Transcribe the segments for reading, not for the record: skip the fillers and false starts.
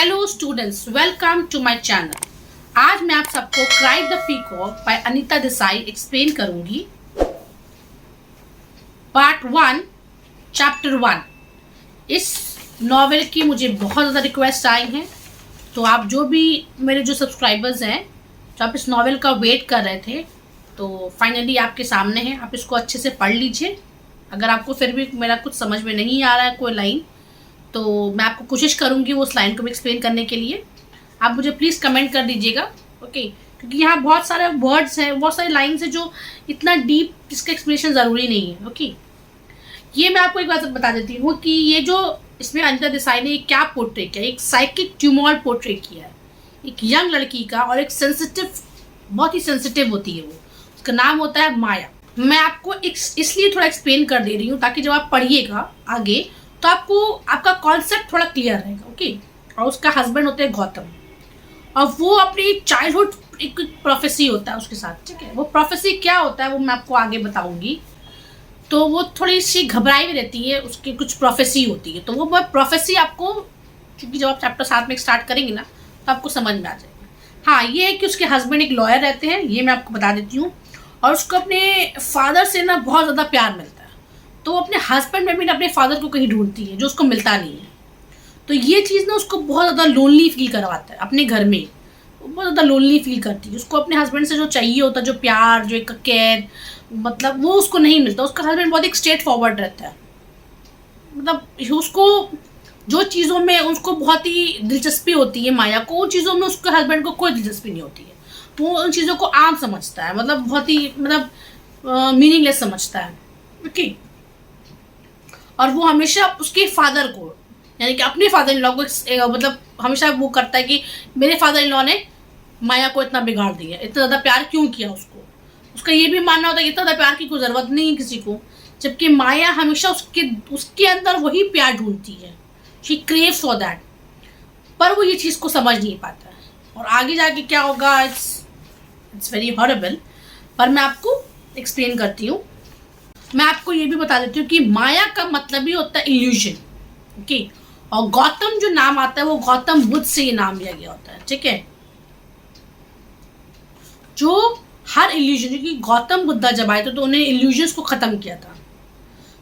Hello students, welcome to my channel. आज मैं आप सबको Cry the Peacock by Anita Desai explain करूंगी। Part 1 chapter 1। इस नॉवेल की मुझे बहुत ज़्यादा रिक्वेस्ट आई हैं, तो आप जो भी मेरे जो सब्सक्राइबर्स हैं जो आप इस नॉवेल का वेट कर रहे थे, तो फाइनली आपके सामने है। आप इसको अच्छे से पढ़ लीजिए। अगर आपको फिर भी मेरा कुछ समझ में नहीं आ रहा है कोई लाइन, तो मैं आपको कोशिश करूंगी वो उस लाइन को भी एक्सप्लेन करने के लिए। आप मुझे प्लीज़ कमेंट कर दीजिएगा, ओके? क्योंकि यहाँ बहुत सारे वर्ड्स हैं, बहुत सारी लाइन्स हैं जो इतना डीप इसका एक्सप्लेनेशन ज़रूरी नहीं है, ओके? ये मैं आपको एक बात बता देती हूँ कि ये जो इसमें अनीता देसाई ने क्या पोर्ट्रे किया, एक साइकिक ट्यूमर पोर्ट्रे किया है, एक यंग लड़की का, और एक सेंसिटिव, बहुत ही सेंसिटिव होती है वो। उसका नाम होता है माया। मैं आपको इसलिए थोड़ा एक्सप्लेन कर दे रही हूँ ताकि जब आप पढ़िएगा आगे तो आपको आपका कॉन्सेप्ट थोड़ा क्लियर रहेगा, ओके? और उसका हस्बैंड होते हैं गौतम, और वो अपनी चाइल्डहुड एक प्रोफेसी होता है उसके साथ, ठीक है? वो प्रोफेसी क्या होता है वो मैं आपको आगे बताऊंगी। तो वो थोड़ी सी घबराई भी रहती है, उसकी कुछ प्रोफेसी होती है। तो वो प्रोफेसी आपको, क्योंकि जब आप चैप्टर 7 में स्टार्ट करेंगे ना तो आपको समझ में आ जाएगा। हाँ, ये है कि उसके हस्बैंड एक लॉयर रहते हैं, ये मैं आपको बता देती हूँ। और उसको अपने फादर से ना बहुत ज़्यादा प्यार मिलता है, तो वो अपने हस्बैंड में भी अपने फादर को कहीं ढूंढती है जो उसको मिलता नहीं है। तो ये चीज़ ना उसको बहुत ज़्यादा लोनली फील करवाता है अपने घर में। वो बहुत ज़्यादा लोनली फील करती है। उसको अपने हस्बैंड से जो चाहिए होता है, जो प्यार, जो एक केयर, मतलब वो उसको नहीं मिलता। उसका हस्बैंड बहुत एक स्ट्रेट फॉरवर्ड रहता है, मतलब उसको जो चीज़ों में उसको बहुत ही दिलचस्पी होती है माया को, उन चीज़ों में उसके हस्बैंड को कोई दिलचस्पी नहीं होती है। वो उन चीज़ों को आम समझता है, मतलब बहुत ही मीनिंगलेस समझता है, ओके? और वो हमेशा उसके फादर को, यानी कि अपने फादर इन लॉ को मतलब हमेशा वो करता है कि मेरे फादर इन लॉ ने माया को इतना बिगाड़ दिया, इतना ज़्यादा प्यार क्यों किया उसको। उसका ये भी मानना होता है कि इतना ज़्यादा प्यार की कोई ज़रूरत नहीं है किसी को, जबकि माया हमेशा उसके अंदर वही प्यार ढूंढती है। शी क्रेव्स फॉर दैट, पर वो ये चीज़ को समझ नहीं पाता है। और आगे जाके क्या होगा, इट्स वेरी हॉरेबल, पर मैं आपको एक्सप्लेन करती हूँ। मैं आपको ये भी बता देती हूँ कि माया का मतलब ही होता है इल्यूजन, ओके? और गौतम जो नाम आता है वो गौतम बुद्ध से ये नाम लिया गया होता है, ठीक है? जो हर इल्यूजन, क्योंकि गौतम बुद्धा जब आए थे तो उन्हें इल्यूजन्स को ख़त्म किया था,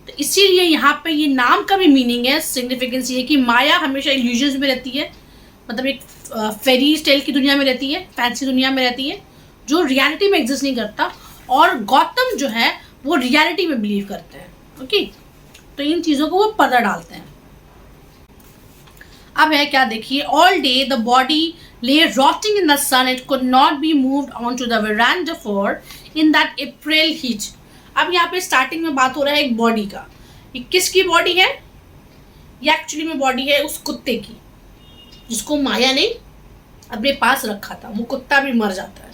तो इसीलिए यहाँ पे ये नाम का भी मीनिंग है, सिग्निफिकेंस ये कि माया हमेशा इल्यूजन्स में रहती है, मतलब एक फेरी टेल की दुनिया में रहती है, फैंसी दुनिया में रहती है, जो रियलिटी में एग्जिस्ट नहीं करता। और गौतम जो है वो रियलिटी में बिलीव करते हैं, ओके? तो इन चीज़ों को वो पर्दा डालते हैं। अब है क्या, देखिए, all day the body lay rotting in the sun, it could not be moved on to the veranda for in that April heat. अब यहाँ पे स्टार्टिंग में बात हो रहा है एक बॉडी का। ये किसकी बॉडी है? ये एक्चुअली में बॉडी है उस कुत्ते की जिसको माया ने अपने पास रखा था। वो कुत्ता भी मर जाता है।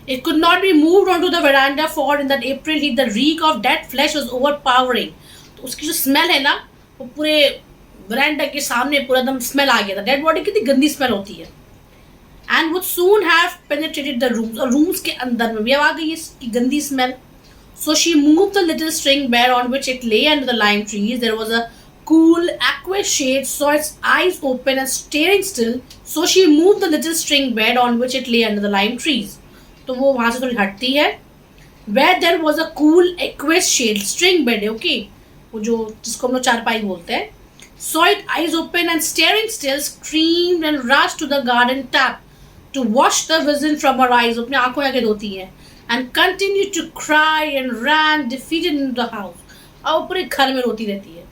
It could not be moved onto the veranda for in that April heat. The reek of dead flesh was overpowering. तो उसकी जो स्मेल है ना, वो पूरे वरांडा के सामने पूरा एकदम स्मेल आ गया था। डेड बॉडी कितनी गंदी स्मेल होती है। And would soon have penetrated the rooms. और रूम्स के अंदर में भी अब आ गई इसकी गंदी smell. So she moved the little string bed on which it lay under the lime trees. There was a cool aqueous shade, saw its eyes open and staring still. So she moved the little string bed on which it lay under the lime trees. तो वो वहाँ से थोड़ी हटती है। Where there was a cool aqueous shade, string bed है, okay? वो जो जिसको हम लोग चारपाई बोलते हैं। Saw its eyes open and staring still, screamed and rushed to the garden tap to wash the vision from her eyes. अपनी आंखों आगे धोती है। And continued to cry and ran defeated into the house. और वो पूरे घर में रोती रहती है।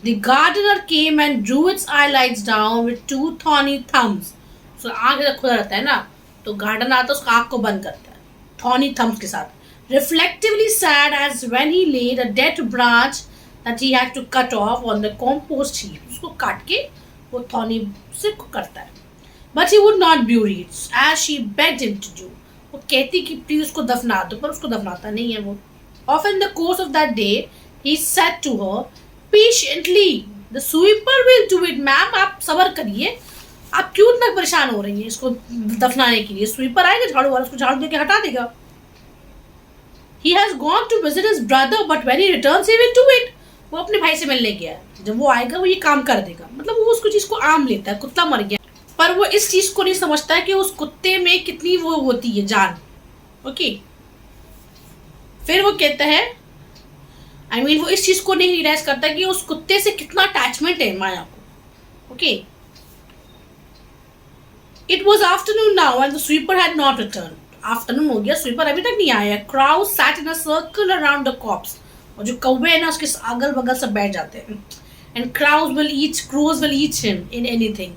The gardener came and drew its eyelids down with 2 thorny thumbs. So आँख जब खुला रहता है ना, तो गार्डन आता है, उसका आँख को बंद करता है थॉर्नी थम्स के साथ। Reflectively sad as when he laid a dead branch that he had to cut off on the compost heap. उसको काट के वो थॉर्नी से करता है। But he would not bury it as she begged him to do. वो कहती कि प्लीज उसको दफना दो, पर उसको दफनाता नहीं है वो। Of in the course of that day he said to her patiently the sweeper will do it. Ma'am, आप सब्र करिए, आप क्यों इतना परेशान हो रही हैं इसको दफनाने के लिए? स्वीपर आएगा झाड़ू वाला, उसको झाड़ू देके हटा देगा। He has gone to visit his brother, but when he returns, he will do it. वो अपने भाई से मिलने गया है, जब वो आएगा वो ये काम कर देगा। मतलब वो उसको चीज़ को आम लेता है, कुत्ता मर गया। पर वो इस चीज को नहीं समझता है कि उस कुत्ते में कितनी वो होती है जान. ओके. फिर वो कहता है वो इस चीज को नहीं रियलाइज करता कि उस कुत्ते से कितना अटैचमेंट है माया को. Okay. It was afternoon now and the sweeper had not return. Afternoon हो गया, स्वीपर अभी तक नहीं आया. Crowd sat in a circle around the corpse. और जो कौवे है ना उसके अगल बगल सब बैठ जाते हैं. And crows will eat him in anything.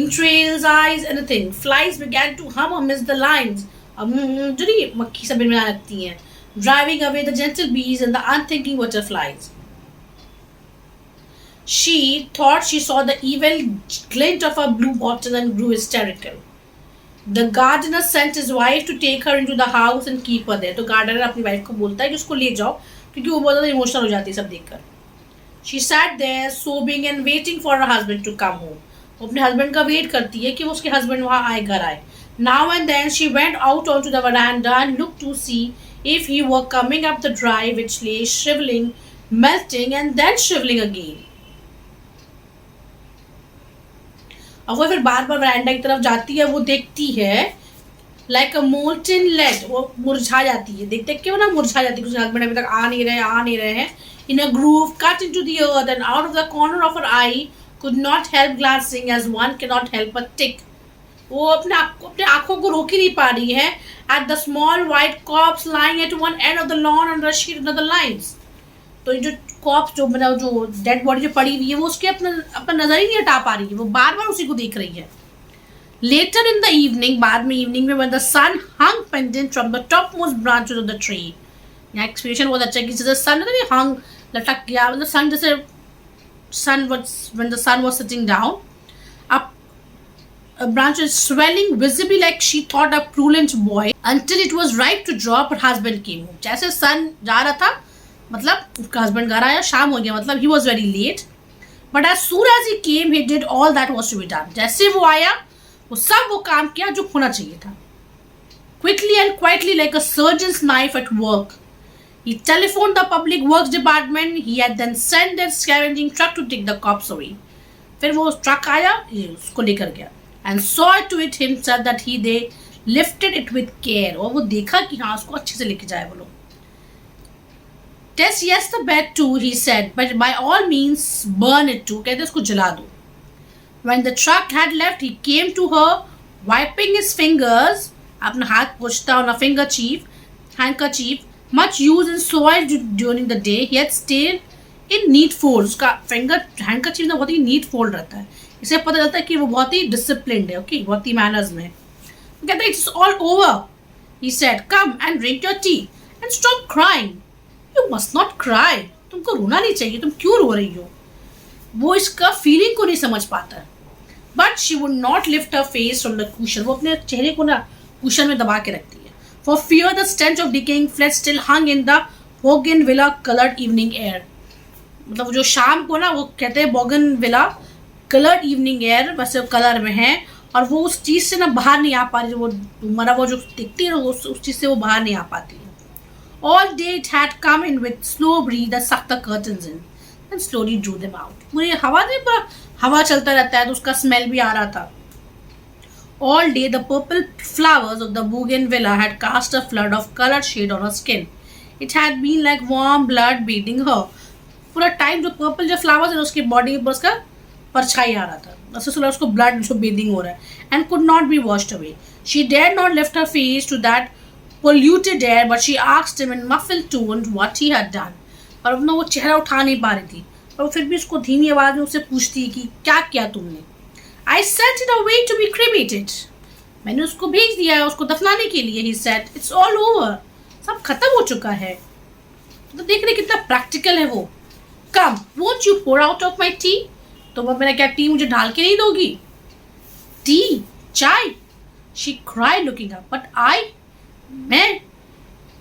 Entrails, eyes, anything. Flies began to hum amidst the lines. जो नहीं मक्खी सब इनमें लगती हैं. Driving away the gentle bees and the unthinking butterflies. She thought she saw the evil glint of a blue bottle and grew hysterical. The gardener sent his wife to take her into the house and keep her there. तो gardener अपनी wife को बोलता है कि उसको ले जाओ क्योंकि वो बहुत ज़्यादा इमोशनल हो जाती है सब देखकर. She sat there sobbing and waiting for her husband to come home. वो अपने हस्बैंड का वेट करती है कि वो उसके हस्बैंड वहाँ आए, घर आए. Now and then she went out onto the veranda and looked to see if he were coming up the drive which lay shriveling, melting and then shriveling again. अब वो फिर बार बार वरांडा की तरफ जाती है. वो देखती है like a molten lead. वो मुरझा जाती है, देखते कि वो ना मुरझा जाती है. उसके हस्बैंड अभी तक आ नहीं रहे हैं. In a groove cut into the earth and out of the corner of her eye could not help glancing as one cannot help but tick. वो अपने आंखों को रोक ही नहीं पा रही है at the small white corpse lying at one end of the lawn under a sheet under the lines. तो ये जो कॉप्स जो मतलब जो डेड बॉडी जो पड़ी हुई है वो उसके अपना नजर ही नहीं हटा पा रही है. वो बार बार उसी को देख रही है. Later in the evening, बाद में इवनिंग में when the sun hung pendant from the topmost branches of the tree. यहाँ एक्सप्रेशन बहुत अच्छा है कि जैसे सन नहीं हंग लटक गया, मतलब सन जैसे when the sun was sitting down, a branch is swelling visibly like she thought a prudent boy until it was ripe to drop. Her husband came home. जैसे सन जा रहा था मतलब उसका हस्बैंड घर आया, शाम हो गया मतलब he was very late. But as soon as he came, he did all that was to be done. जैसे वो आया वो सब वो काम किया जो होना चाहिए था. Quickly and quietly like a surgeon's knife at work. He telephoned the public works department. He had then sent their scavenging truck to take the corpse away. फिर वो ट्रक आया, उसको लेकर गया and saw to it himself that they lifted it with care. और वो देखा कि हाँ उसको अच्छे से लेके जाए वो लोग. Tess, yes, the bed too, he said, but by all means burn it too. कहते उसको जला दो. When the truck had left, he came to her, wiping his fingers. अपना हाथ पोंछता on a handkerchief. Much used and soiled during the day, he had stayed in neat folds. उसका handkerchief ना बहुत ही NEET fold रहता है. इससे पता चलता है कि वो बहुत ही डिसिप्लिन्ड है. ओके, बहुत ही मैनर्स में. कहता है it's all over. He said, come and drink your tea and stop crying. You must not cry. तुमको रोना नहीं चाहिए, तुम क्यों रो रही हो. वो इसका फीलिंग को नहीं समझ पाता. But she would not lift her face from the cushion. वो अपने चेहरे को ना कुशन में दबा के रखती है. For fear the stench of decaying flesh still hung in the bougainvillea colored evening air. मतलब जो शाम को ना वो कहते हैं bougainvillea colored evening air वैसे कलर में है और वो उस चीज़ से ना बाहर नहीं आ पा रही. वो मरा वो जो दिखती है उस चीज़ से वो बाहर नहीं आ पाती है. All day it had come in with slow breeze that sucked the curtains in and slowly drew them out. पूरी हवा चलता रहता है तो उसका स्मेल भी आ रहा था. All day the purple flowers of the bougainvillea had cast a flood of colored shade on her skin. It had been like warm blood bathing her. पूरा टाइम जो पर्पल जो फ्लावर्स है उसकी बॉडी पर उसका परछाई आ रहा था. उससे उसको ब्लड जो बेदिंग हो रहा है and could not be washed away. She dared not lift her face to that polluted air, but she asked him in muffled tones what he had done. और अपना वो चेहरा उठा नहीं पा रही थी और फिर भी उसको धीमी आवाज में उससे पूछती कि क्या किया तुमने. I sent it away to be cremated. मैंने उसको भेज दिया है उसको दफनाने के लिए. He said, it's all over. सब खत्म हो चुका है. तो देख रहे कितना प्रैक्टिकल है वो. Come, won't you pour out of my tea? तो वो मेरा क्या टी मुझे ढाल के नहीं दोगी. Tea, चाय. She cried looking up. But मैं.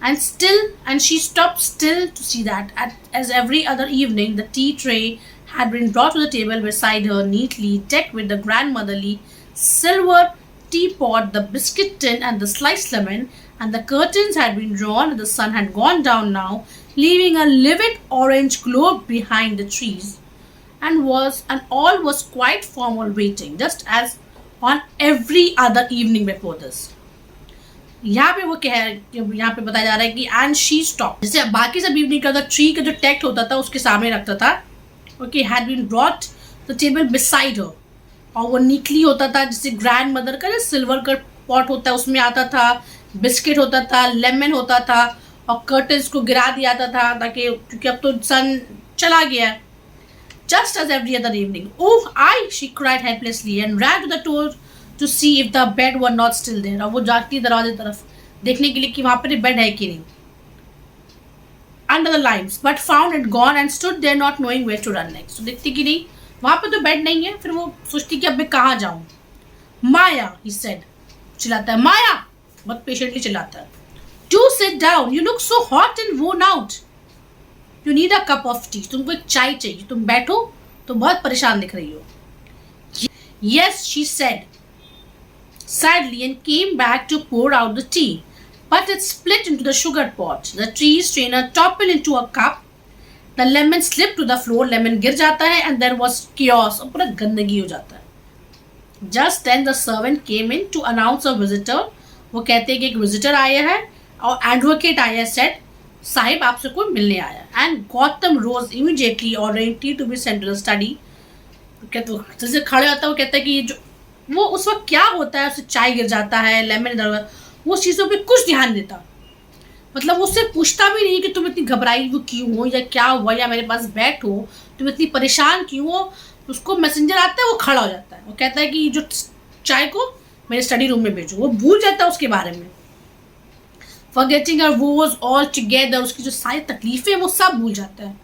And she stopped still to see that as every other evening the tea tray had been brought to the table beside her, neatly decked with the grandmotherly silver teapot, the biscuit tin and the sliced lemon, and the curtains had been drawn and the sun had gone down now, leaving a livid orange glow behind the trees, and all was quite formal waiting, just as on every other evening before this. यहाँ पे वो क्या है, यहाँ पे बताया जा रहा है कि and she stopped. जैसे बाकी सब इवनिंग का ट्री का जो टेक्ट होता था उसके सामने रखता था. Okay, had been brought the table beside her. और वो नीकली होता था, जैसे ग्रैंड मदर का सिल्वर का पॉट होता है उसमें आता था, बिस्किट होता था, लेमन होता था, और कर्टन्स को गिरा दिया जाता था ताकि, क्योंकि अब तो सन चला गया. Just as every other evening. Oh, she cried helplessly and ran to the door to see if the bed were not still there. और वो जाती दरवाजे तरफ देखने के लिए कि वहाँ पर बेड है कि नहीं. Under the limes, but found it gone and stood there not knowing where to run next. तो देखती कि नहीं वहाँ पे तो बेड नहीं है, फिर वो सोचती कि अब मैं कहाँ जाऊँ. माया, he said. चिल्लाता है माया, बहुत पेशेंटली चिल्लाता है. Do sit down. You look so hot and worn out. You need a cup of tea. तुमको एक चाय चाहिए, तुम बैठो, तुम बहुत परेशान दिख रही हो. Yes, she said sadly and came back to pour out the tea. But it split into the sugar pot. The tea strainer toppled into a cup. The lemon slipped to the floor. Lemon गिर जाता है and there was chaos. और पूरा गंदगी हो जाता है. Just then the servant came in to announce a visitor. वो कहते हैं कि एक visitor आया है और advocate आया है. Said साहिब आपसे कोई मिलने आया. And Gautam rose immediately ordering tea to be sent to the study. कहते जैसे खड़े होता है वो कहता है कि जो वो उस वक्त क्या होता है, उसे चाय गिर जाता है, लेमन इधर, वो चीज़ों पे कुछ ध्यान देता. मतलब वो उससे पूछता भी नहीं कि तुम इतनी घबराई वो क्यों हो, या क्या हुआ, या मेरे पास बैठो, तुम इतनी परेशान क्यों हो. उसको मैसेंजर आता है, वो खड़ा हो जाता है, वो कहता है कि जो चाय को मेरे स्टडी रूम में भेजो. वो भूल जाता है उसके बारे में. Forgetting her woes altogether, उसकी जो सारी तकलीफें वो सब भूल जाता है.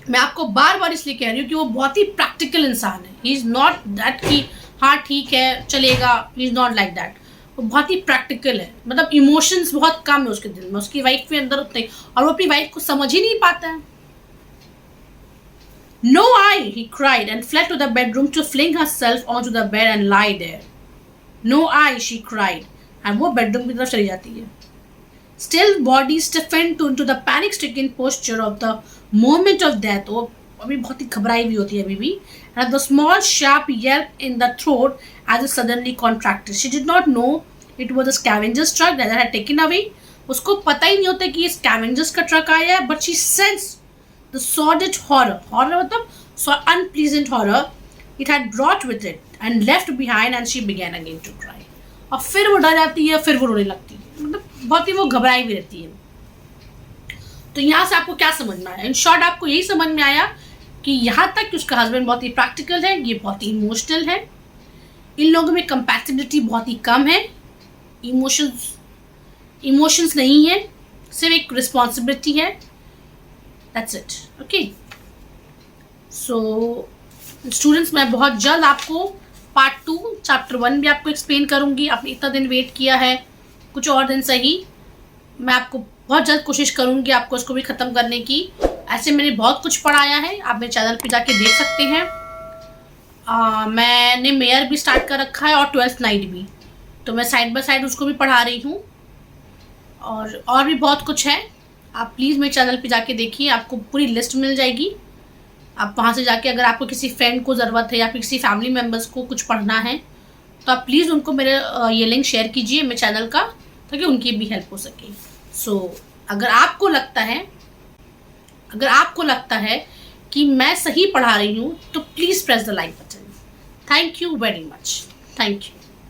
मैं आपको बार बार इसलिए कह रही हूँ कि वो बहुत ही प्रैक्टिकल इंसान है. ही इज़ नॉट दैट कि हाँ ठीक है चलेगा. He is not like that. वो बहुत ही प्रैक्टिकल है. मतलब इमोशंस बहुत कम है उसके दिल में. उसकी वाइफ के अंदर उतने, और वो अपनी वाइफ को समझ ही नहीं पाता है. No, he cried and fled to the bedroom to fling herself onto the bed and lie there. No, she cried, and वो बेडरूम की तरफ चली जाती है. Still body stiffened into the panic-stricken posture of the moment of death. वो अभी बहुत ही घबराई हुई होती है अभी भी. And the small sharp yelp in the throat as it suddenly contracted. She did not know it was a scavenger's truck that had taken away. उसको पता ही नहीं होता कि ये scavengers का ट्रक आया है. But she sensed the sordid horror. Horror मतलब so unpleasant horror it had brought with it and left behind, and she began again to cry. और फिर वो डर जाती है, फिर वो रोने लगती है. मतलब बहुत ही वो घबराई हुई रहती है. तो यहाँ से आपको क्या समझ में आया? इन शॉर्ट आपको यही समझ में आया कि यहाँ तक कि उसका हस्बैंड बहुत ही प्रैक्टिकल है, ये बहुत ही इमोशनल है. इन लोगों में कंपैटिबिलिटी बहुत ही कम है. इमोशंस नहीं है, सिर्फ एक रिस्पॉन्सिबिलिटी है. That's it. Okay, so students, मैं बहुत जल्द आपको पार्ट 2 चैप्टर 1 भी आपको एक्सप्लेन करूँगी. आपने इतना दिन वेट किया है, कुछ और दिन सही. मैं आपको बहुत जल्द कोशिश करूँगी आपको इसको भी ख़त्म करने की. ऐसे मैंने बहुत कुछ पढ़ाया है, आप मेरे चैनल पे जाके देख सकते हैं. मैंने मेयर भी स्टार्ट कर रखा है और 12th नाइट भी, तो मैं साइड बाय साइड उसको भी पढ़ा रही हूँ. और भी बहुत कुछ है. आप प्लीज़ मेरे चैनल पे जाके देखिए, आपको पूरी लिस्ट मिल जाएगी. आप वहाँ से जाके, अगर आपको किसी फ्रेंड को ज़रूरत है या फिर किसी फैमिली मेम्बर्स को कुछ पढ़ना है, तो आप प्लीज़ उनको मेरे ये लिंक शेयर कीजिए मेरे चैनल का, ताकि उनकी भी हेल्प हो सके. सो अगर आपको लगता है कि मैं सही पढ़ा रही हूँ, तो please press the like button. Thank you very much. Thank you.